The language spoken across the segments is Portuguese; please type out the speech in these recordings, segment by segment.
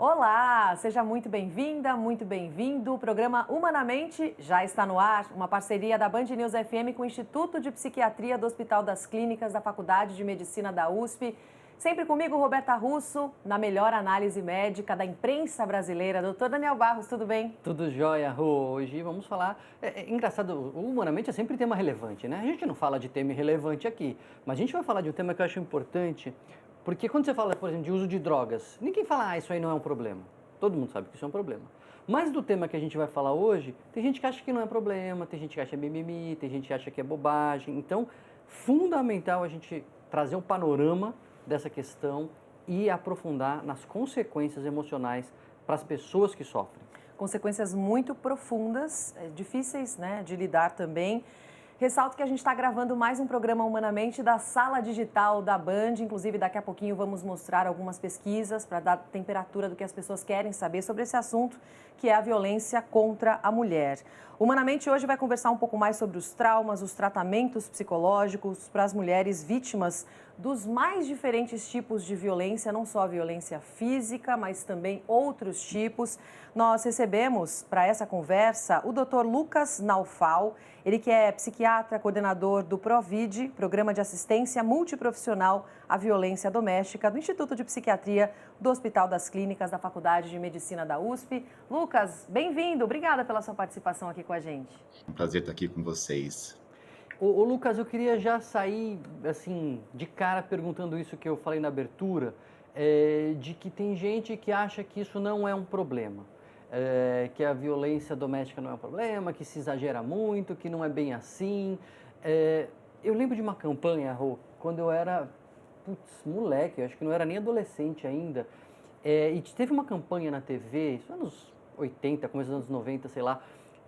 Olá, seja muito bem-vinda, muito bem-vindo. O programa Humanamente já está no ar, uma parceria da Band News FM com o Instituto de Psiquiatria do Hospital das Clínicas da Faculdade de Medicina da USP. Sempre comigo, Roberta Russo, na melhor análise médica da imprensa brasileira. Doutor Daniel Barros, tudo bem? Tudo jóia, Rô. Hoje vamos falar. É engraçado, o Humanamente é sempre tema relevante, né? A gente não fala de tema irrelevante aqui, mas a gente vai falar de um tema que eu acho importante, porque quando você fala, por exemplo, de uso de drogas, ninguém fala, isso aí não é um problema. Todo mundo sabe que isso é um problema. Mas do tema que a gente vai falar hoje, tem gente que acha que não é problema, tem gente que acha mimimi, tem gente que acha que é bobagem. Então, fundamental a gente trazer um panorama dessa questão e aprofundar nas consequências emocionais para as pessoas que sofrem. Consequências muito profundas, difíceis, né, de lidar também. Ressalto que a gente está gravando mais um programa Humanamente da sala digital da Band. Inclusive, daqui a pouquinho vamos mostrar algumas pesquisas para dar temperatura do que as pessoas querem saber sobre esse assunto, que é a violência contra a mulher. Humanamente hoje vai conversar um pouco mais sobre os traumas, os tratamentos psicológicos para as mulheres vítimas dos mais diferentes tipos de violência, não só a violência física, mas também outros tipos. Nós recebemos para essa conversa o Dr. Lucas Naufal, ele que é psiquiatra, coordenador do PROVID, Programa de Assistência Multiprofissional à Violência Doméstica, do Instituto de Psiquiatria do Hospital das Clínicas da Faculdade de Medicina da USP. Lucas, bem-vindo, obrigada pela sua participação aqui com a gente. É um prazer estar aqui com vocês. Ô Lucas, eu queria já sair assim de cara perguntando isso que eu falei na abertura, de que tem gente que acha que isso não é um problema, que a violência doméstica não é um problema, que se exagera muito, que não é bem assim. Eu lembro de uma campanha, Rô, quando eu era moleque, eu acho que não era nem adolescente ainda, e teve uma campanha na TV, isso anos 80, começo dos anos 90, sei lá,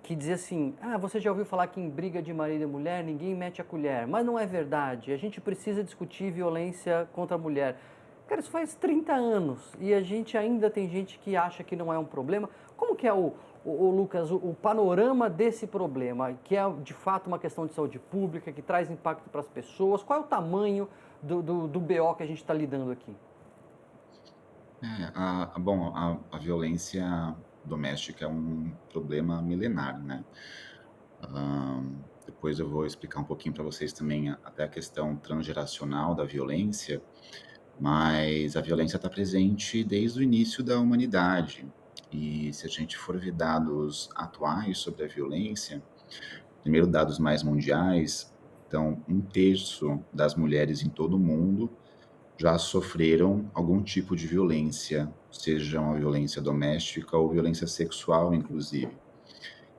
que dizia assim, você já ouviu falar que em briga de marido e mulher ninguém mete a colher, mas não é verdade, a gente precisa discutir violência contra a mulher. Cara, isso faz 30 anos e a gente ainda tem gente que acha que não é um problema. Como que é o Lucas, o panorama desse problema, que é de fato uma questão de saúde pública, que traz impacto para as pessoas? Qual é o tamanho do BO que a gente está lidando aqui? A violência doméstica é um problema milenar, né? Depois eu vou explicar um pouquinho para vocês também até a questão transgeracional da violência, mas a violência está presente desde o início da humanidade. E se a gente for ver dados atuais sobre a violência, primeiro dados mais mundiais, então 1/3 das mulheres em todo o mundo já sofreram algum tipo de violência, seja uma violência doméstica ou violência sexual, inclusive.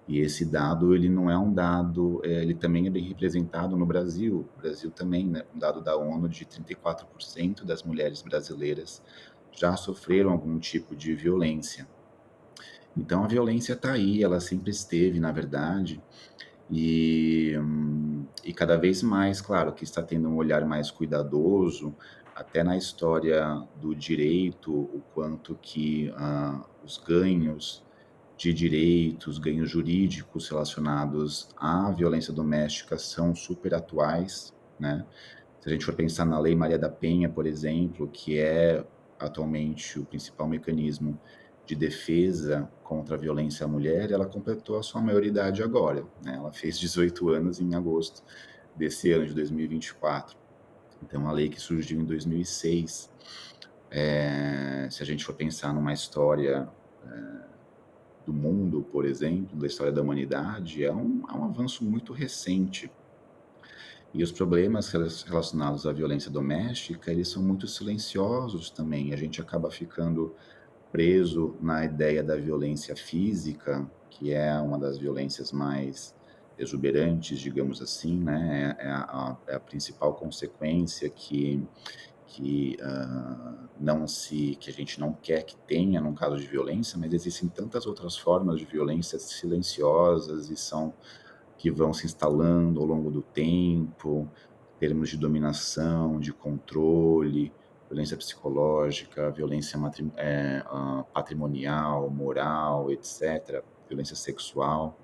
E esse dado, ele não é um dado, ele também é bem representado no Brasil. O Brasil também, né, um dado da ONU de 34% das mulheres brasileiras já sofreram algum tipo de violência. Então a violência está aí, ela sempre esteve, na verdade, e cada vez mais, claro, que está tendo um olhar mais cuidadoso, até na história do direito, o quanto que os ganhos de direitos, ganhos jurídicos relacionados à violência doméstica são super atuais, né? Se a gente for pensar na Lei Maria da Penha, por exemplo, que é atualmente o principal mecanismo de defesa contra a violência à mulher, ela completou a sua maioridade agora, né? Ela fez 18 anos em agosto desse ano de 2024. Então, uma lei que surgiu em 2006. Se a gente for pensar numa história do mundo, por exemplo, da história da humanidade, é um avanço muito recente. E os problemas relacionados à violência doméstica, eles são muito silenciosos também. A gente acaba ficando preso na ideia da violência física, que é uma das violências mais exuberantes, digamos assim, né? É a principal consequência que a gente não quer que tenha num caso de violência, mas existem tantas outras formas de violência silenciosas que vão se instalando ao longo do tempo, termos de dominação, de controle, violência psicológica, violência patrimonial, moral, etc., violência sexual.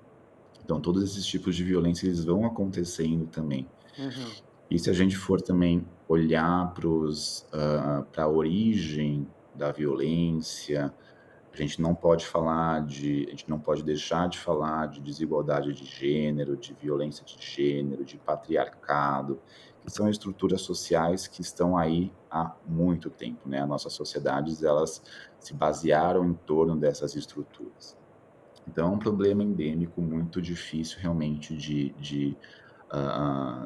Então, todos esses tipos de violência, eles vão acontecendo também. Uhum. E se a gente for também olhar para a origem da violência, A gente não pode deixar de falar de desigualdade de gênero, de violência de gênero, de patriarcado, que são estruturas sociais que estão aí há muito tempo, né? As nossas sociedades, elas se basearam em torno dessas estruturas. Então, é um problema endêmico muito difícil realmente de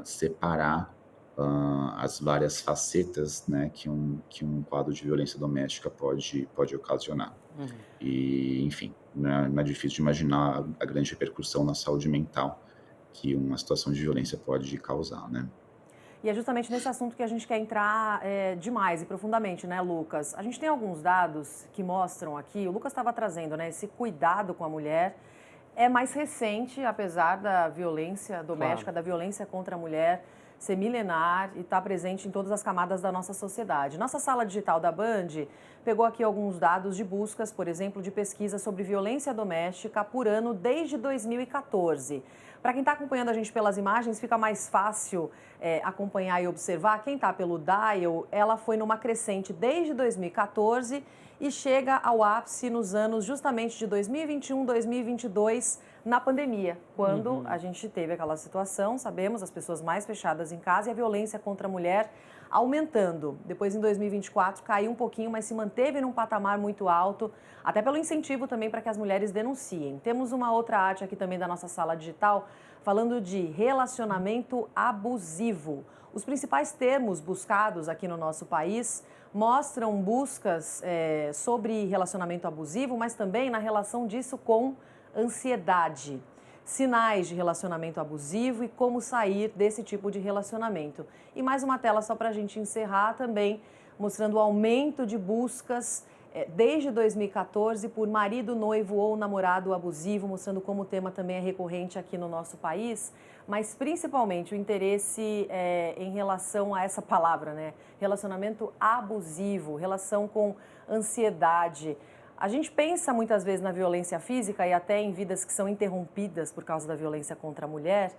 separar as várias facetas, né, que um quadro de violência doméstica pode ocasionar. Uhum. E, enfim, não é difícil de imaginar a grande repercussão na saúde mental que uma situação de violência pode causar, né? E é justamente nesse assunto que a gente quer entrar demais e profundamente, né, Lucas? A gente tem alguns dados que mostram aqui, o Lucas estava trazendo, né, esse cuidado com a mulher. É mais recente, apesar da violência doméstica, Claro. da violência contra a mulher ser milenar e estar presente em todas as camadas da nossa sociedade. Nossa sala digital da Band pegou aqui alguns dados de buscas, por exemplo, de pesquisa sobre violência doméstica por ano desde 2014. Para quem está acompanhando a gente pelas imagens, fica mais fácil acompanhar e observar. Quem está pelo Dial, ela foi numa crescente desde 2014 e chega ao ápice nos anos justamente de 2021, 2022, na pandemia, quando a gente teve aquela situação, sabemos, as pessoas mais fechadas em casa e a violência contra a mulher aumentando. Depois, em 2024, caiu um pouquinho, mas se manteve num patamar muito alto, até pelo incentivo também para que as mulheres denunciem. Temos uma outra arte aqui também da nossa sala digital, falando de relacionamento abusivo. Os principais termos buscados aqui no nosso país mostram buscas sobre relacionamento abusivo, mas também na relação disso com ansiedade, sinais de relacionamento abusivo e como sair desse tipo de relacionamento. E mais uma tela só para a gente encerrar também, mostrando o aumento de buscas desde 2014 por marido, noivo ou namorado abusivo, mostrando como o tema também é recorrente aqui no nosso país, mas principalmente o interesse em relação a essa palavra, né? Relacionamento abusivo, relação com ansiedade. A gente pensa muitas vezes na violência física e até em vidas que são interrompidas por causa da violência contra a mulher,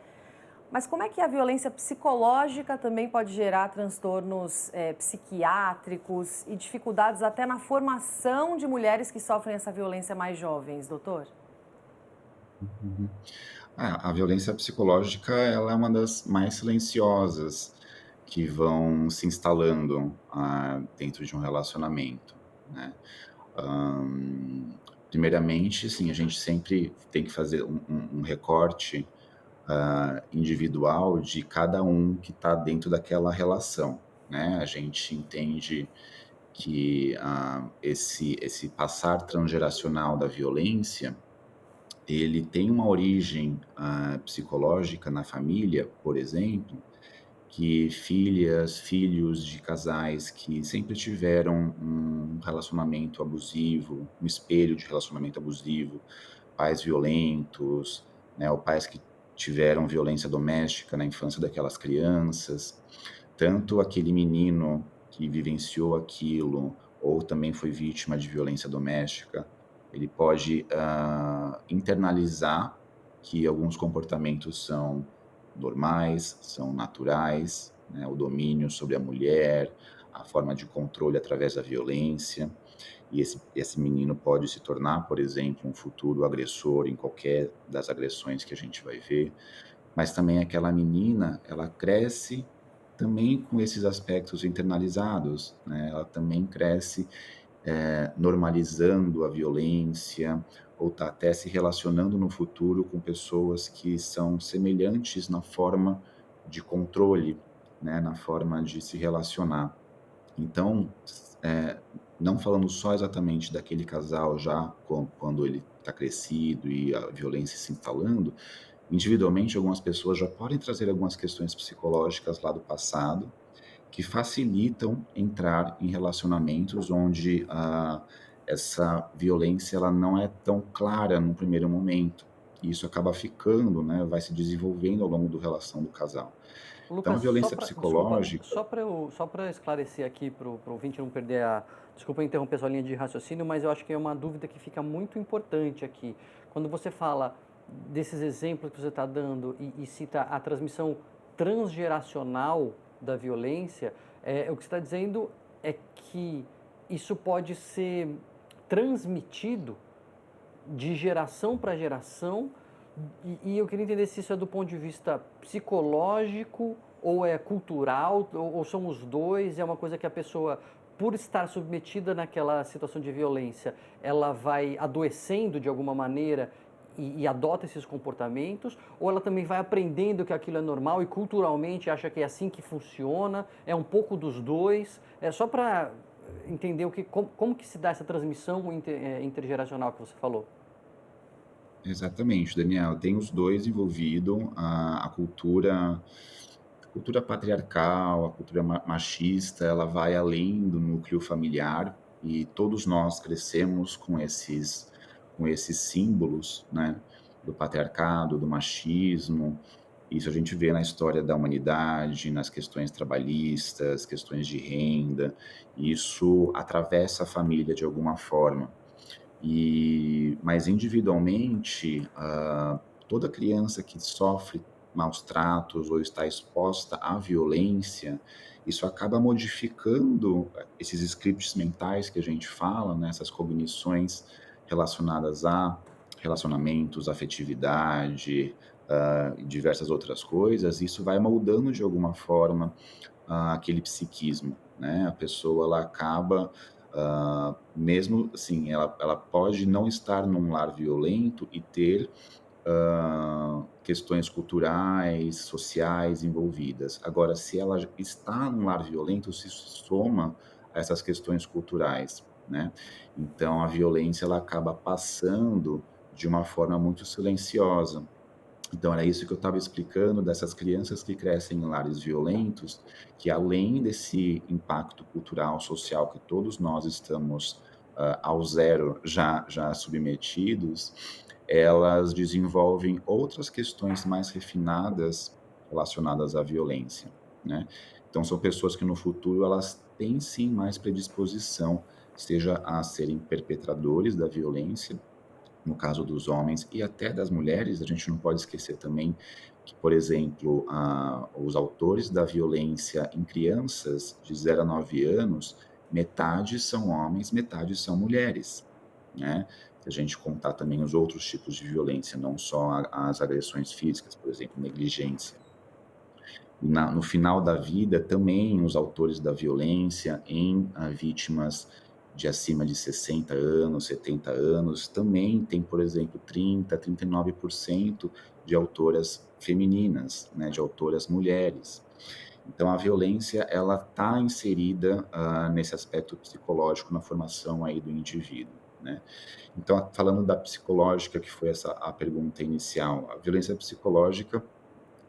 mas como é que a violência psicológica também pode gerar transtornos psiquiátricos e dificuldades até na formação de mulheres que sofrem essa violência mais jovens, doutor? Uhum. A violência psicológica, ela é uma das mais silenciosas que vão se instalando dentro de um relacionamento, né? Primeiramente, sim, a gente sempre tem que fazer um recorte individual de cada um que está dentro daquela relação, né? A gente entende que esse passar transgeracional da violência, ele tem uma origem psicológica na família, por exemplo, que filhos de casais que sempre tiveram um relacionamento abusivo, um espelho de relacionamento abusivo, pais violentos, né, ou pais que tiveram violência doméstica na infância daquelas crianças, tanto aquele menino que vivenciou aquilo ou também foi vítima de violência doméstica, ele pode internalizar que alguns comportamentos são normais, são naturais, né, o domínio sobre a mulher, a forma de controle através da violência. E esse menino pode se tornar, por exemplo, um futuro agressor em qualquer das agressões que a gente vai ver. Mas também aquela menina, ela cresce também com esses aspectos internalizados, né? Ela também cresce normalizando a violência, ou está até se relacionando no futuro com pessoas que são semelhantes na forma de controle, né? Na forma de se relacionar. Então, não falando só exatamente daquele casal já quando ele está crescido e a violência se instalando, individualmente algumas pessoas já podem trazer algumas questões psicológicas lá do passado que facilitam entrar em relacionamentos onde essa violência ela não é tão clara no primeiro momento. E isso acaba ficando, né, vai se desenvolvendo ao longo da relação do casal. Então, a Lucas, violência desculpa, psicológica. só para esclarecer aqui para o ouvinte não perder a, desculpa interromper sua linha de raciocínio, mas eu acho que é uma dúvida que fica muito importante aqui. Quando você fala desses exemplos que você está dando e cita a transmissão transgeracional da violência, o que você está dizendo é que isso pode ser transmitido de geração para geração, e eu queria entender se isso é do ponto de vista psicológico ou é cultural, ou são os dois, é uma coisa que a pessoa, por estar submetida naquela situação de violência, ela vai adoecendo de alguma maneira e adota esses comportamentos, ou ela também vai aprendendo que aquilo é normal e culturalmente acha que é assim que funciona, é um pouco dos dois, é só para entender como que se dá essa transmissão intergeracional que você falou. Exatamente, Daniel. Tem os dois envolvidos, a cultura patriarcal, a cultura machista, ela vai além do núcleo familiar e todos nós crescemos com esses símbolos, né, do patriarcado, do machismo. Isso a gente vê na história da humanidade, nas questões trabalhistas, questões de renda. Isso atravessa a família de alguma forma. Mas individualmente, toda criança que sofre maus tratos ou está exposta à violência, isso acaba modificando esses scripts mentais que a gente fala, né, essas cognições relacionadas a relacionamentos, afetividade, e diversas outras coisas. Isso vai moldando de alguma forma aquele psiquismo, né? A pessoa ela acaba mesmo assim, ela pode não estar num lar violento e ter questões culturais, sociais envolvidas. Agora, se ela está num lar violento, se soma a essas questões culturais, né? Então, a violência ela acaba passando de uma forma muito silenciosa. Então, era isso que eu estava explicando dessas crianças que crescem em lares violentos, que além desse impacto cultural, social que todos nós estamos ao zero já submetidos, elas desenvolvem outras questões mais refinadas relacionadas à violência, né? Então, são pessoas que no futuro elas têm sim mais predisposição, seja a serem perpetradores da violência, no caso dos homens e até das mulheres. A gente não pode esquecer também que, por exemplo, os autores da violência em crianças de 0 a 9 anos, metade são homens, metade são mulheres, né? Se a gente contar também os outros tipos de violência, não só as agressões físicas, por exemplo, negligência. No final da vida, também os autores da violência em vítimas de acima de 60 anos, 70 anos, também tem, por exemplo, 30, 39% de autoras femininas, né, de autoras mulheres. Então, a violência, ela está inserida nesse aspecto psicológico na formação aí do indivíduo, né? Então, falando da psicológica, que foi a pergunta inicial, a violência psicológica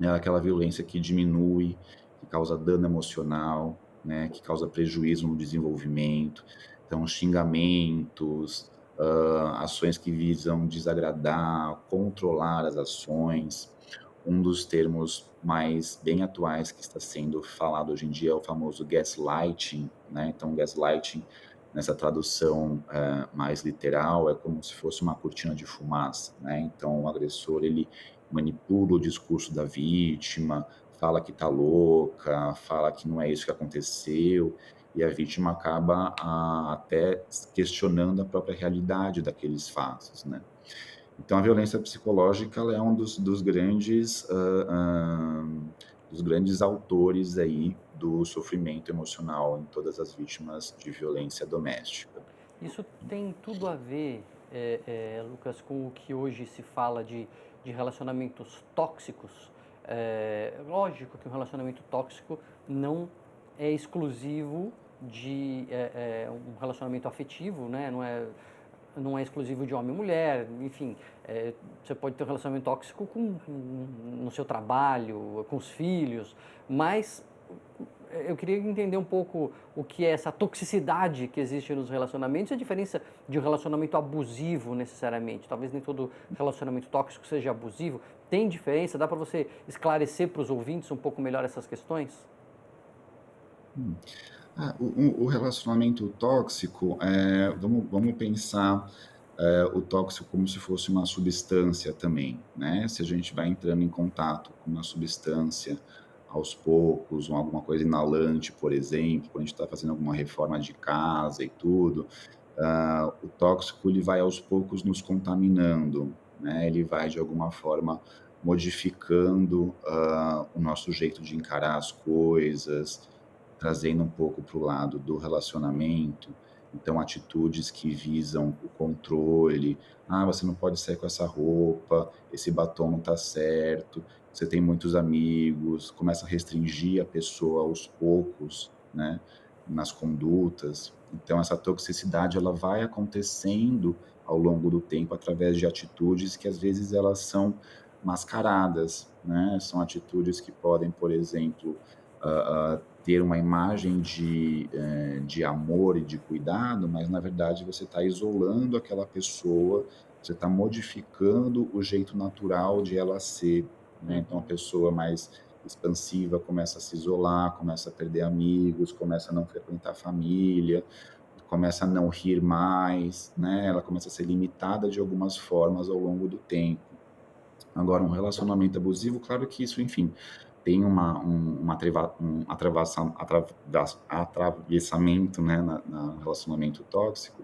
é aquela violência que diminui, que causa dano emocional, né, que causa prejuízo no desenvolvimento. Então, xingamentos, ações que visam desagradar, controlar as ações. Um dos termos mais bem atuais que está sendo falado hoje em dia é o famoso gaslighting, né? Então, gaslighting, nessa tradução mais literal, é como se fosse uma cortina de fumaça, né? Então, o agressor, ele manipula o discurso da vítima, fala que está louca, fala que não é isso que aconteceu, e a vítima acaba até questionando a própria realidade daqueles fatos, né? Então, a violência psicológica ela é um dos grandes autores aí do sofrimento emocional em todas as vítimas de violência doméstica. Isso tem tudo a ver, Lucas, com o que hoje se fala de relacionamentos tóxicos. Lógico que um relacionamento tóxico não é exclusivo de um relacionamento afetivo, né? Não é exclusivo de homem e mulher, enfim, você pode ter um relacionamento tóxico no seu trabalho, com os filhos, mas eu queria entender um pouco o que é essa toxicidade que existe nos relacionamentos e a diferença de um relacionamento abusivo necessariamente. Talvez nem todo relacionamento tóxico seja abusivo. Tem diferença? Dá para você esclarecer para os ouvintes um pouco melhor essas questões? O relacionamento tóxico, vamos pensar o tóxico como se fosse uma substância também, né? Se a gente vai entrando em contato com uma substância aos poucos, ou alguma coisa inalante, por exemplo, quando a gente está fazendo alguma reforma de casa e tudo, O tóxico ele vai aos poucos nos contaminando, né? Ele vai de alguma forma modificando o nosso jeito de encarar as coisas, trazendo um pouco para o lado do relacionamento. Então, atitudes que visam o controle. Ah, você não pode sair com essa roupa, esse batom não está certo, você tem muitos amigos, começa a restringir a pessoa aos poucos, né, nas condutas. Então, essa toxicidade ela vai acontecendo ao longo do tempo através de atitudes que às vezes elas são mascaradas, né? São atitudes que podem, por exemplo, ter uma imagem de amor e de cuidado, mas na verdade você está isolando aquela pessoa, você está modificando o jeito natural de ela ser, né? Então a Uhum. pessoa mais expansiva começa a se isolar, começa a perder amigos, começa a não frequentar a família, começa a não rir mais, né? Ela começa a ser limitada de algumas formas ao longo do tempo. Agora, um relacionamento abusivo, claro que isso, enfim, tem atravessamento, né, no relacionamento tóxico,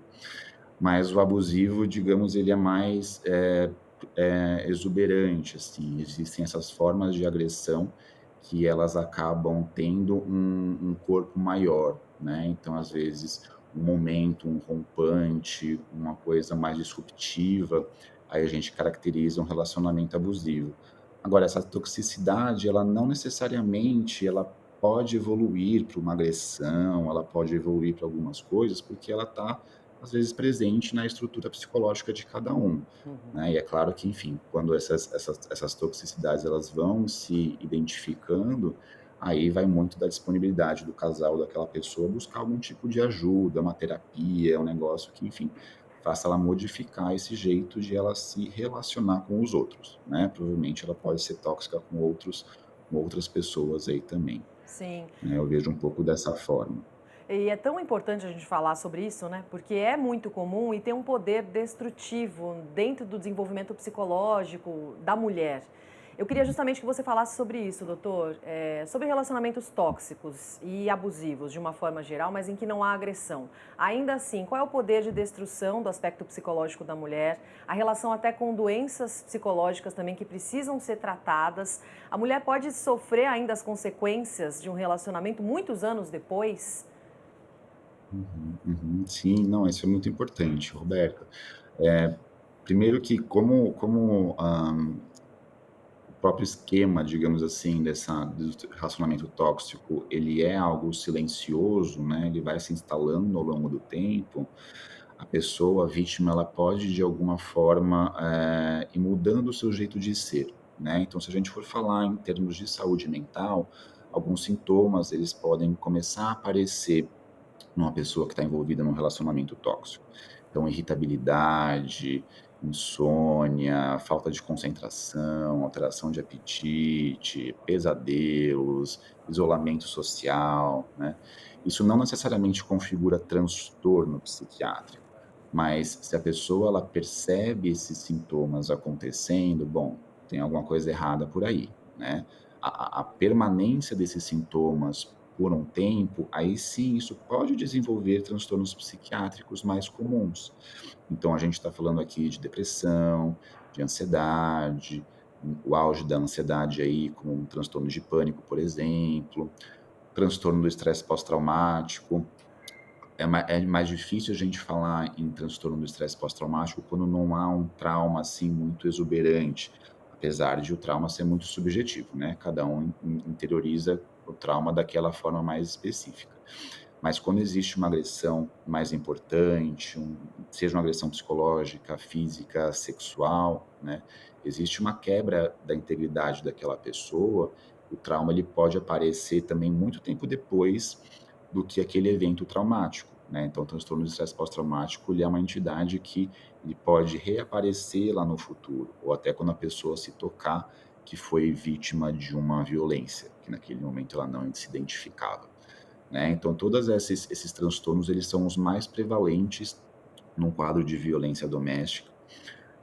mas o abusivo, digamos, ele é mais exuberante, assim. Existem essas formas de agressão que elas acabam tendo um corpo maior, né? Então, às vezes, um momento, um rompante, uma coisa mais disruptiva, aí a gente caracteriza um relacionamento abusivo. Agora, essa toxicidade, ela não necessariamente ela pode evoluir para uma agressão, ela pode evoluir para algumas coisas, porque ela está, às vezes, presente na estrutura psicológica de cada um, Uhum. né? E é claro que, enfim, quando essas toxicidades elas vão se identificando, aí vai muito da disponibilidade do casal, daquela pessoa, buscar algum tipo de ajuda, uma terapia, um negócio que, enfim, faça ela modificar esse jeito de ela se relacionar com os outros, né? Provavelmente ela pode ser tóxica com outras pessoas aí também, Sim. né? Eu vejo um pouco dessa forma. E é tão importante a gente falar sobre isso, né? Porque é muito comum e tem um poder destrutivo dentro do desenvolvimento psicológico da mulher. Eu queria justamente que você falasse sobre isso, doutor, sobre relacionamentos tóxicos e abusivos de uma forma geral, mas em que não há agressão. Ainda assim, qual é o poder de destruição do aspecto psicológico da mulher? A relação até com doenças psicológicas também que precisam ser tratadas. A mulher pode sofrer ainda as consequências de um relacionamento muitos anos depois? Uhum, uhum. Sim, não, isso é muito importante, Roberta. Eh, Primeiro que o próprio esquema, digamos assim, do relacionamento tóxico, ele é algo silencioso, né, ele vai se instalando ao longo do tempo, a pessoa, a vítima, ela pode de alguma forma, ir mudando o seu jeito de ser, né. Então se a gente for falar em termos de saúde mental, alguns sintomas eles podem começar a aparecer numa pessoa que está envolvida num relacionamento tóxico. Então, irritabilidade, insônia, falta de concentração, alteração de apetite, pesadelos, isolamento social, né? Isso não necessariamente configura transtorno psiquiátrico, mas se a pessoa ela percebe esses sintomas acontecendo, bom, tem alguma coisa errada por aí, né? A permanência desses sintomas por um tempo, aí sim isso pode desenvolver transtornos psiquiátricos mais comuns. Então a gente está falando aqui de depressão, de ansiedade, o auge da ansiedade aí com um transtorno de pânico, por exemplo, transtorno do estresse pós-traumático. É mais difícil a gente falar em transtorno do estresse pós-traumático quando não há um trauma, assim, muito exuberante, apesar de o trauma ser muito subjetivo, né, cada um interioriza o trauma daquela forma mais específica. Mas quando existe uma agressão mais importante, seja uma agressão psicológica, física, sexual, né, existe uma quebra da integridade daquela pessoa, o trauma ele pode aparecer também muito tempo depois do que aquele evento traumático, né. Então o transtorno de estresse pós-traumático, ele é uma entidade que ele pode reaparecer lá no futuro, ou até quando a pessoa se tocar que foi vítima de uma violência, que naquele momento ela não se identificava, né. Então todas esses transtornos, eles são os mais prevalentes num quadro de violência doméstica.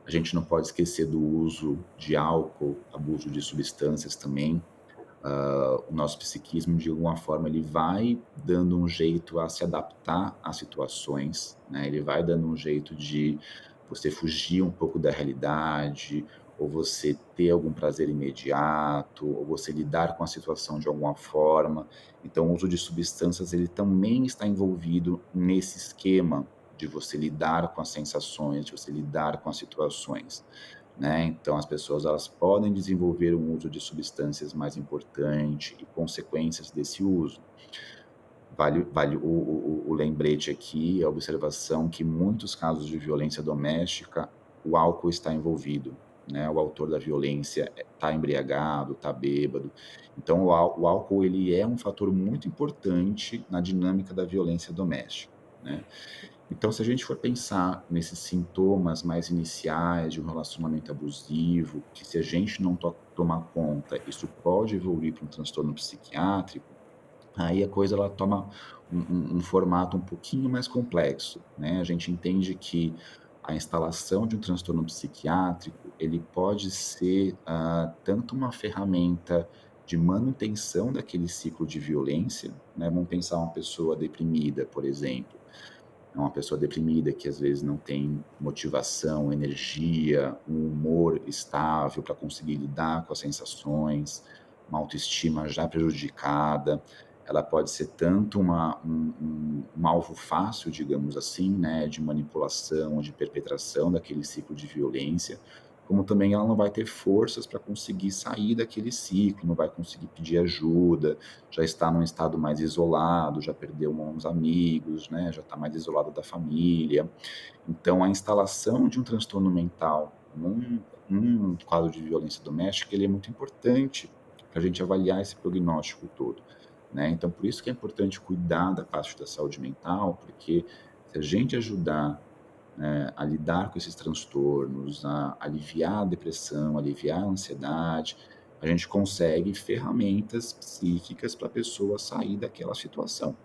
A gente não pode esquecer do uso de álcool, abuso de substâncias também, O nosso psiquismo, de alguma forma, ele vai dando um jeito a se adaptar às situações, né? Ele vai dando um jeito de você fugir um pouco da realidade, ou você ter algum prazer imediato, ou você lidar com a situação de alguma forma. Então, o uso de substâncias, ele também está envolvido nesse esquema de você lidar com as sensações, de você lidar com as situações, né? Então, as pessoas, elas podem desenvolver um uso de substâncias mais importante e consequências desse uso. Vale o lembrete aqui, a observação que em muitos casos de violência doméstica, o álcool está envolvido, né? O autor da violência está embriagado, está bêbado. Então, o álcool, ele é um fator muito importante na dinâmica da violência doméstica, né? Então, se a gente for pensar nesses sintomas mais iniciais de um relacionamento abusivo, que se a gente não tomar conta, isso pode evoluir para um transtorno psiquiátrico, aí a coisa ela toma um formato um pouquinho mais complexo, né? A gente entende que a instalação de um transtorno psiquiátrico, ele pode ser tanto uma ferramenta de manutenção daquele ciclo de violência, né? Vamos pensar uma pessoa deprimida, por exemplo. É uma pessoa deprimida que às vezes não tem motivação, energia, um humor estável para conseguir lidar com as sensações, uma autoestima já prejudicada. Ela pode ser tanto um alvo fácil, digamos assim, né, de manipulação, de perpetração daquele ciclo de violência, como também ela não vai ter forças para conseguir sair daquele ciclo, não vai conseguir pedir ajuda, já está num estado mais isolado, já perdeu uns amigos, né, já está mais isolado da família. Então, a instalação de um transtorno mental num quadro de violência doméstica, ele é muito importante para a gente avaliar esse prognóstico todo, né? Então, por isso que é importante cuidar da parte da saúde mental, porque se a gente ajudar, né, a lidar com esses transtornos, a aliviar a depressão, aliviar a ansiedade, a gente consegue ferramentas psíquicas para a pessoa sair daquela situação,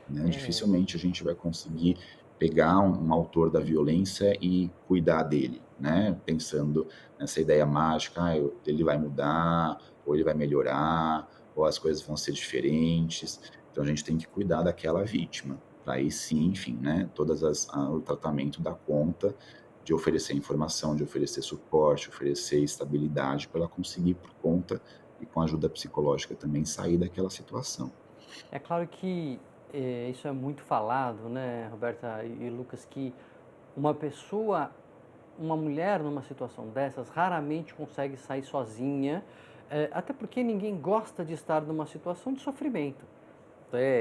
né? É, Dificilmente a gente vai conseguir pegar um autor da violência e cuidar dele, né? Pensando nessa ideia mágica, ele vai mudar, ou ele vai melhorar, ou as coisas vão ser diferentes. Então a gente tem que cuidar daquela vítima, para aí sim, enfim, né? O tratamento dá conta de oferecer informação, de oferecer suporte, oferecer estabilidade para ela conseguir por conta e com ajuda psicológica também sair daquela situação. é claro que isso é muito falado, né, Roberta e Lucas, que uma pessoa, uma mulher numa situação dessas raramente consegue sair sozinha, até porque ninguém gosta de estar numa situação de sofrimento.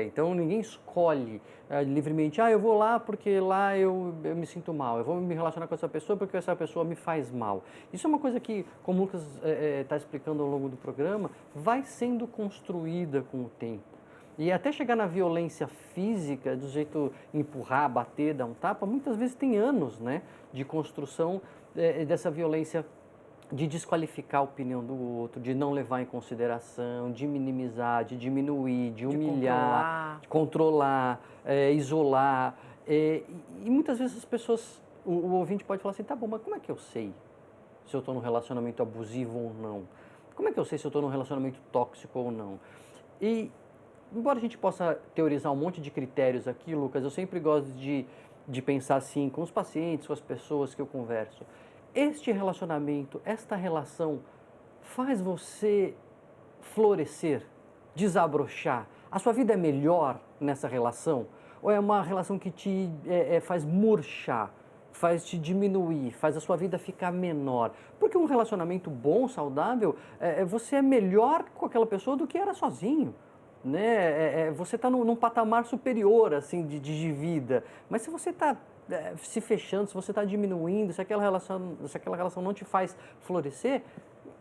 Então ninguém escolhe livremente, eu vou lá porque lá eu me sinto mal, eu vou me relacionar com essa pessoa porque essa pessoa me faz mal. Isso é uma coisa que, como o Lucas está explicando ao longo do programa, vai sendo construída com o tempo. E até chegar na violência física, do jeito empurrar, bater, dar um tapa, muitas vezes tem anos, né, de construção dessa violência, de desqualificar a opinião do outro, de não levar em consideração, de minimizar, de diminuir, de humilhar, de controlar, isolar. E muitas vezes as pessoas, o ouvinte pode falar assim, tá bom, mas como é que eu sei se eu estou num relacionamento abusivo ou não? Como é que eu sei se eu estou num relacionamento tóxico ou não? E, embora a gente possa teorizar um monte de critérios aqui, Lucas, eu sempre gosto de pensar assim com os pacientes, com as pessoas que eu converso. Este relacionamento, esta relação faz você florescer, desabrochar? A sua vida é melhor nessa relação? Ou é uma relação que te faz murchar, faz te diminuir, faz a sua vida ficar menor? Porque um relacionamento bom, saudável, você é melhor com aquela pessoa do que era sozinho. Né? Você está num patamar superior assim, de vida. Mas se você está se fechando, se você está diminuindo, se aquela relação não te faz florescer,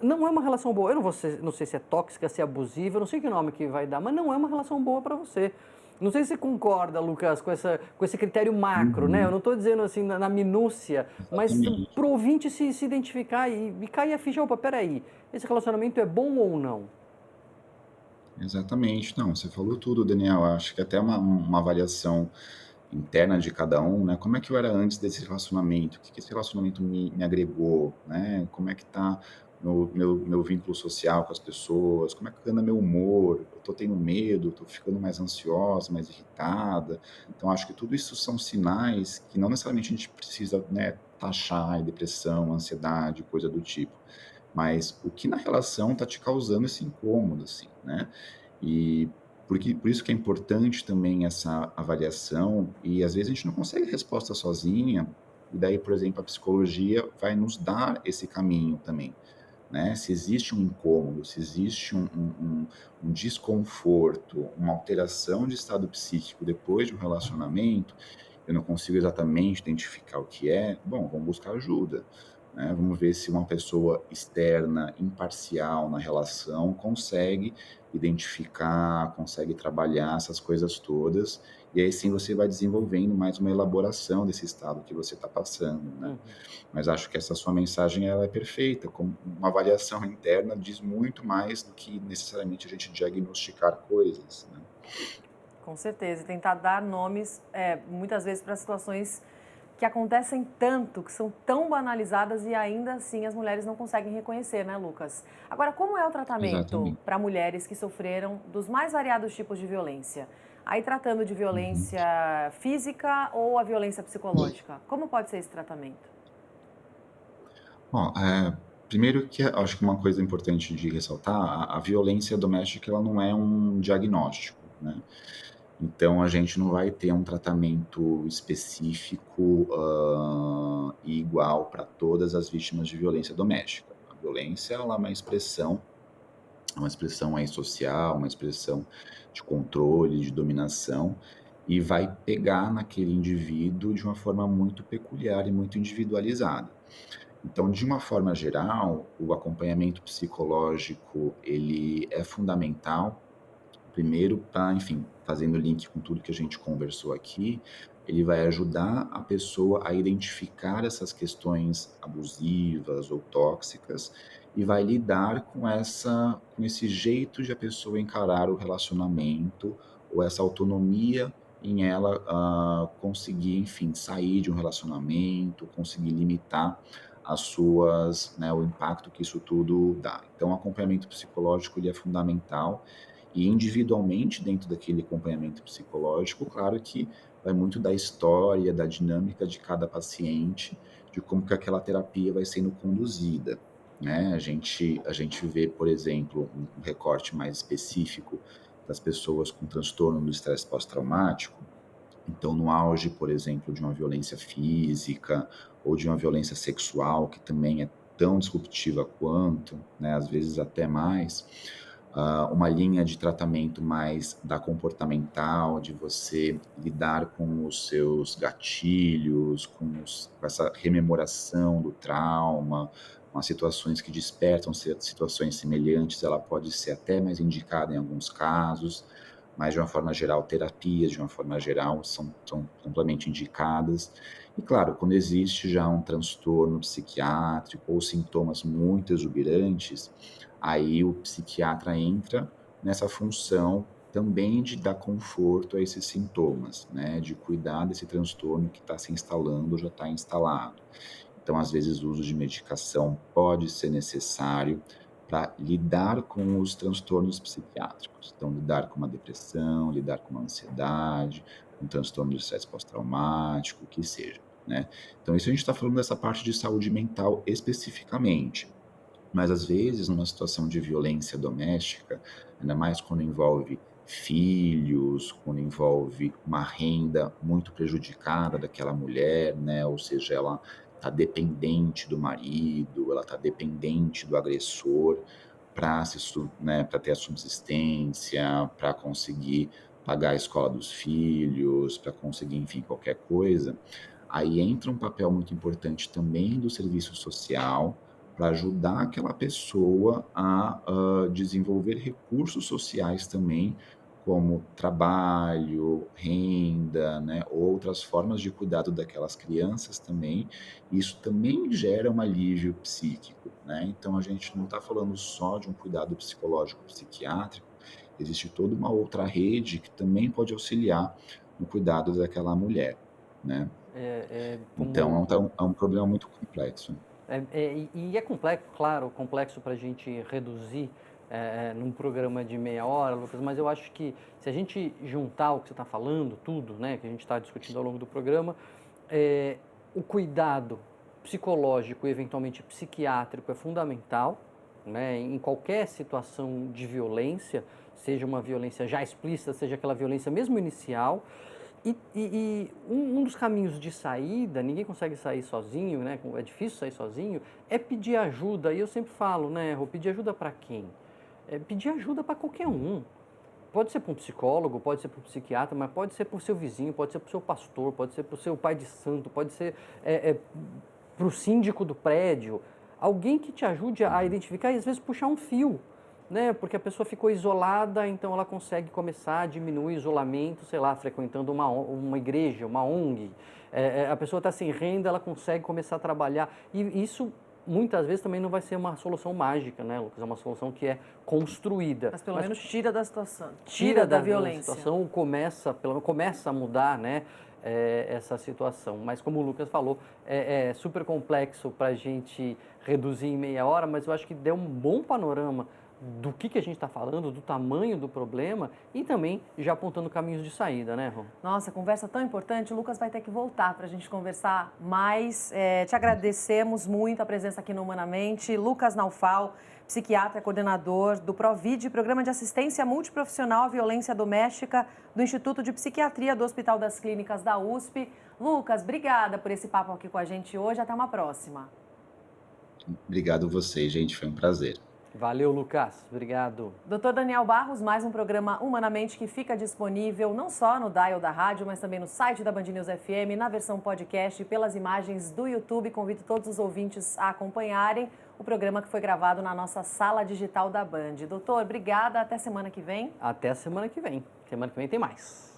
não é uma relação boa. Eu não sei se é tóxica, se é abusiva, eu não sei que nome que vai dar, mas não é uma relação boa para você. Não sei se você concorda, Lucas, com esse critério macro, né? Eu Uhum, não estou dizendo assim na minúcia, mas exatamente. para o ouvinte se identificar e cair a ficha, opa, peraí, esse relacionamento é bom ou não? Exatamente. Não, você falou tudo, Daniel. Acho que até uma avaliação interna de cada um, né? Como é que eu era antes desse relacionamento? O que esse relacionamento me agregou, né? Como é que tá? meu vínculo social com as pessoas, como é que anda meu humor, eu estou tendo medo, estou ficando mais ansiosa, mais irritada. Então, acho que tudo isso são sinais que não necessariamente a gente precisa, né, taxar em depressão, ansiedade, coisa do tipo. Mas o que na relação está te causando esse incômodo, assim, né? E por isso que é importante também essa avaliação, e às vezes a gente não consegue resposta sozinha, e daí, por exemplo, a psicologia vai nos dar esse caminho também, né? Se existe um incômodo, se existe um desconforto, uma alteração de estado psíquico depois de um relacionamento, eu não consigo exatamente identificar o que é, bom, vamos buscar ajuda, né? Vamos ver se uma pessoa externa, imparcial na relação, consegue identificar, consegue trabalhar essas coisas todas, e aí sim você vai desenvolvendo mais uma elaboração desse estado que você está passando, né? Uhum. Mas acho que essa sua mensagem ela é perfeita, como uma avaliação interna diz muito mais do que necessariamente a gente diagnosticar coisas, né? Com certeza, e tentar dar nomes, muitas vezes, para situações que acontecem tanto, que são tão banalizadas e ainda assim as mulheres não conseguem reconhecer, né, Lucas? Agora, como é o tratamento Exatamente. para mulheres que sofreram dos mais variados tipos de violência? Aí tratando de Uhum. violência física ou a violência psicológica, como pode ser esse tratamento? Ó, primeiro que acho que uma coisa importante de ressaltar, a violência doméstica ela não é um diagnóstico, né? Então a gente não vai ter um tratamento específico, e igual para todas as vítimas de violência doméstica. A violência ela é uma expressão aí social, uma expressão de controle, de dominação, e vai pegar naquele indivíduo de uma forma muito peculiar e muito individualizada. Então, de uma forma geral, o acompanhamento psicológico, ele é fundamental, primeiro para, enfim, fazendo link com tudo que a gente conversou aqui, ele vai ajudar a pessoa a identificar essas questões abusivas ou tóxicas e vai lidar com esse jeito de a pessoa encarar o relacionamento ou essa autonomia em ela conseguir, enfim, sair de um relacionamento, conseguir limitar as suas, né, o impacto que isso tudo dá. Então, o acompanhamento psicológico ele é fundamental e individualmente dentro daquele acompanhamento psicológico, claro que vai muito da história, da dinâmica de cada paciente, de como que aquela terapia vai sendo conduzida, né? A gente vê, por exemplo, um recorte mais específico das pessoas com transtorno do estresse pós-traumático. Então, no auge, por exemplo, de uma violência física ou de uma violência sexual, que também é tão disruptiva quanto, né, às vezes até mais, uma linha de tratamento mais da comportamental, de você lidar com os seus gatilhos, com essa rememoração do trauma, com as situações que despertam situações semelhantes, ela pode ser até mais indicada em alguns casos, mas de uma forma geral, terapias de uma forma geral são amplamente indicadas. E claro, quando existe já um transtorno psiquiátrico ou sintomas muito exuberantes, aí o psiquiatra entra nessa função também de dar conforto a esses sintomas, né, de cuidar desse transtorno que está se instalando ou já está instalado. Então, às vezes, o uso de medicação pode ser necessário para lidar com os transtornos psiquiátricos. Então, lidar com uma depressão, lidar com uma ansiedade, um transtorno de estresse pós-traumático, o que seja, né. Então isso a gente está falando dessa parte de saúde mental especificamente. Mas às vezes, numa situação de violência doméstica, ainda mais quando envolve filhos, quando envolve uma renda muito prejudicada daquela mulher, né, ou seja, ela está dependente do marido, ela está dependente do agressor para né, para ter a subsistência, para conseguir pagar a escola dos filhos, para conseguir, enfim, qualquer coisa. Aí entra um papel muito importante também do serviço social, para ajudar aquela pessoa a, desenvolver recursos sociais também, como trabalho, renda, né, outras formas de cuidado daquelas crianças também. Isso também gera um alívio psíquico, né. Então a gente não está falando só de um cuidado psicológico psiquiátrico, existe toda uma outra rede que também pode auxiliar no cuidado daquela mulher, né. É, Então como é um problema muito complexo. E é complexo, claro, complexo para a gente reduzir num programa de meia hora, Lucas, mas eu acho que se a gente juntar o que você está falando, tudo, né, que a gente está discutindo ao longo do programa, o cuidado psicológico e eventualmente psiquiátrico é fundamental, né, em qualquer situação de violência, seja uma violência já explícita, seja aquela violência mesmo inicial. E um dos caminhos de saída, ninguém consegue sair sozinho, né? É difícil sair sozinho, é pedir ajuda. E eu sempre falo, né, Rô, pedir ajuda para quem? Pedir ajuda para qualquer um. Pode ser para um psicólogo, pode ser para um psiquiatra, mas pode ser para o seu vizinho, pode ser para o seu pastor, pode ser para o seu pai de santo, pode ser para o síndico do prédio. Alguém que te ajude a identificar e às vezes puxar um fio. Né? Porque a pessoa ficou isolada, então ela consegue começar a diminuir o isolamento, sei lá, frequentando uma igreja, uma ONG. A pessoa está sem renda, ela consegue começar a trabalhar. E isso, muitas vezes, também não vai ser uma solução mágica, né, Lucas? É uma solução que é construída. Mas pelo menos tira da situação, tira da violência. A situação começa a mudar, né? Essa situação. Mas como o Lucas falou, é super complexo para a gente reduzir em meia hora, mas eu acho que deu um bom panorama do que a gente está falando, do tamanho do problema e também já apontando caminhos de saída, né, Rô? Nossa, conversa tão importante. O Lucas vai ter que voltar para a gente conversar mais. Te agradecemos muito a presença aqui no Humanamente. Lucas Naufal, psiquiatra, coordenador do PROVID, Programa de Assistência Multiprofissional à Violência Doméstica do Instituto de Psiquiatria do Hospital das Clínicas da USP. Lucas, obrigada por esse papo aqui com a gente hoje. Até uma próxima. Obrigado a vocês, gente. Foi um prazer. Valeu, Lucas. Obrigado. Dr. Daniel Barros, mais um programa Humanamente que fica disponível não só no dial da rádio, mas também no site da Band News FM, na versão podcast e pelas imagens do YouTube. Convido todos os ouvintes a acompanharem o programa que foi gravado na nossa sala digital da Band. Doutor, obrigada. Até semana que vem. Até semana que vem. Semana que vem tem mais.